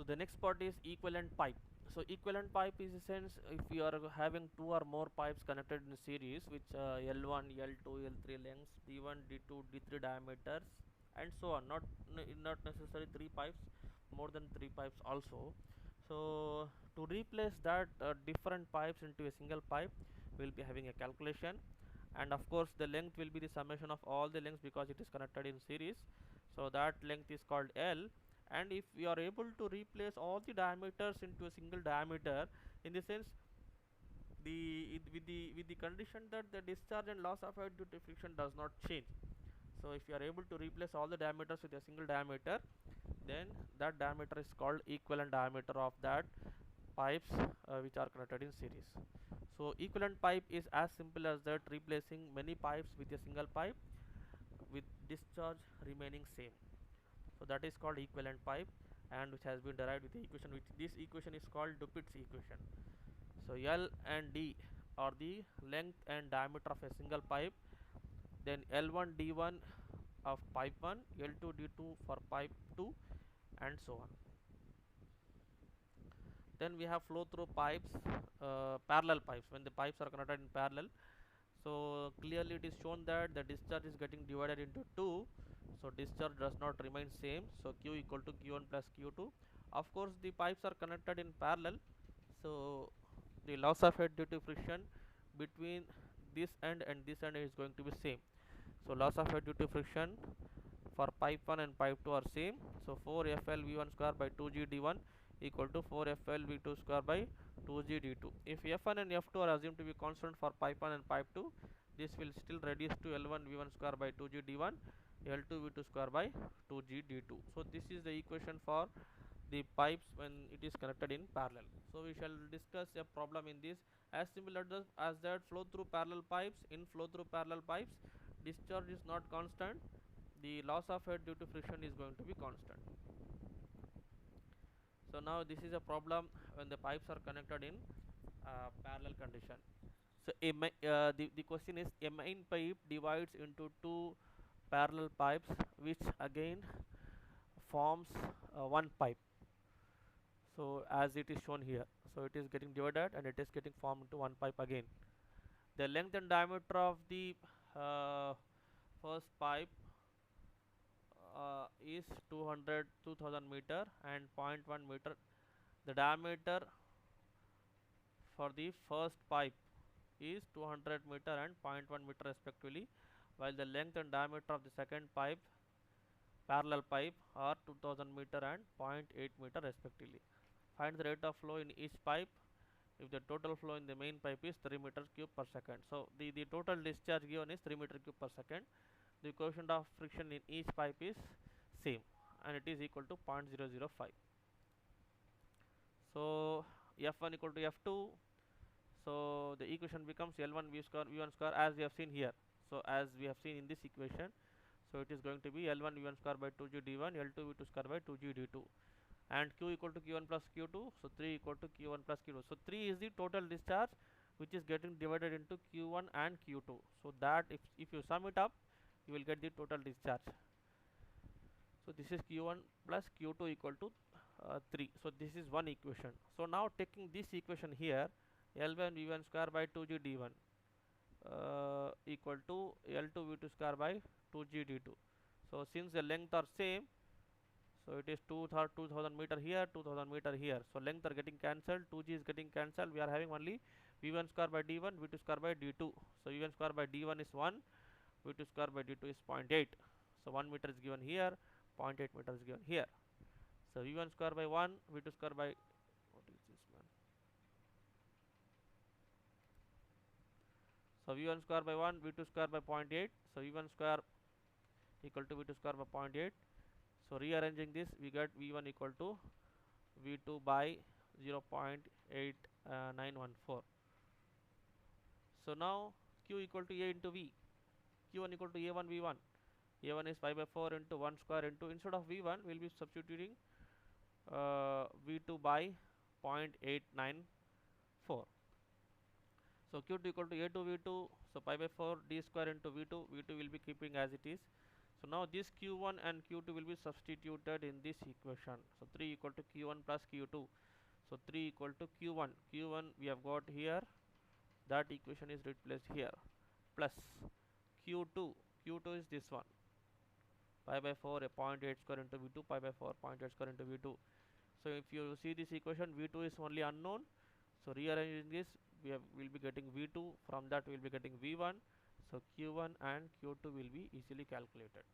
the next part is equivalent pipe. So equivalent pipe is a sense if you are having two or more pipes connected in series which L1, L2, L3 lengths, D1, D2, D3 diameters, and so on. Not necessarily three pipes, more than three pipes also. So to replace that different pipes into a single pipe, we'll be having a calculation, and of course the length will be the summation of all the lengths because it is connected in series. So that length is called L, and if we are able to replace all the diameters into a single diameter, in the sense with the condition that the discharge and loss of height due to friction does not change. So if you are able to replace all the diameters with a single diameter, then that diameter is called equivalent diameter of that pipes which are connected in series. So equivalent pipe is as simple as that, replacing many pipes with a single pipe with discharge remaining same. So that is called equivalent pipe, and which has been derived with the equation, which this equation is called Dupit's equation. So L and D are the length and diameter of a single pipe, then L1 D1 of pipe 1, L2 D2 for pipe 2, and so on. Then we have flow through pipes, parallel pipes, when the pipes are connected in parallel. So clearly it is shown that the discharge is getting divided into two, so discharge does not remain same. So Q equal to Q1 plus Q2. Of course the pipes are connected in parallel, so the loss of head due to friction between this end and this end is going to be same. So loss of head due to friction for pipe 1 and pipe 2 are same. So 4FL V1 square by 2G D1 equal to 4FL V2 square by 2G D2. If F1 and F2 are assumed to be constant for pipe 1 and pipe 2, this will still reduce to L1 V1 square by 2G D1, L2 V2 square by 2G D2. So this is the equation for the pipes when it is connected in parallel. So we shall discuss a problem in this as similar as that flow through parallel pipes. In flow through parallel pipes, discharge is not constant, the loss of head due to friction is going to be constant. So now this is a problem when the pipes are connected in parallel condition. So the question is, a main pipe divides into two parallel pipes which again forms one pipe. So as it is shown here, so it is getting divided and it is getting formed into one pipe again. The length and diameter of the first pipe is 2000 meter and 0.1 meter. The diameter for the first pipe is 200 meter and 0.1 meter respectively, while the length and diameter of the second pipe, parallel pipe, are 2000 meter and 0.8 meter respectively. Find the rate of flow in each pipe if the total flow in the main pipe is 3 meter cube per second. So the total discharge given is 3 meter cube per second. The coefficient of friction in each pipe is same, and it is equal to 0.005. So F1 equal to F2. So the equation becomes L1 V square V1 square as we have seen here. So as we have seen in this equation, so it is going to be L1 V1 square by 2G D1, L2 V2 square by 2G D2, and Q equal to Q1 plus Q2. So 3 equal to Q1 plus Q2. So 3 is the total discharge which is getting divided into Q1 and Q2. So that if you sum it up, you will get the total discharge. So this is Q1 plus Q2 equal to 3. So this is one equation. So now taking this equation here, L1 V1 square by 2G D1 equal to L2 V2 square by 2G D2. So since the length are same, so it is 2000 meter here, 2000 meter here. So length are getting cancelled, 2G is getting cancelled. We are having only V1 square by D1, V2 square by D2. So V1 square by D1 is 1, V2 square by D2 is 0.8. So 1 meter is given here, 0.8 meter is given here. So V1 square by 1, V2 square by, what is this man? So V1 square by 1, V2 square by 0.8. So V1 square equal to V2 square by 0.8. So rearranging this, we get V1 equal to V2 by 0.8914. So now Q equal to A into V. Q1 equal to A1 V1. A1 is pi by 4 into 1 square into, instead of V1 we will be substituting V2 by 0.894. So Q2 equal to A2 V2. So pi by 4 D square into V2. V2 will be keeping as it is. So now this q1 and q2 will be substituted in this equation. So 3 equal to q1 plus q2. So 3 equal to q1. Q1 we have got here, that equation is replaced here, plus q2. Q2 is this one, pi by 4 a 0.8 square into v2, pi by 4 0.8 square into v2. So if you see this equation, v2 is only unknown. So rearranging this, will be getting v2. From that we will be getting v1. So q1 and q2 will be easily calculated.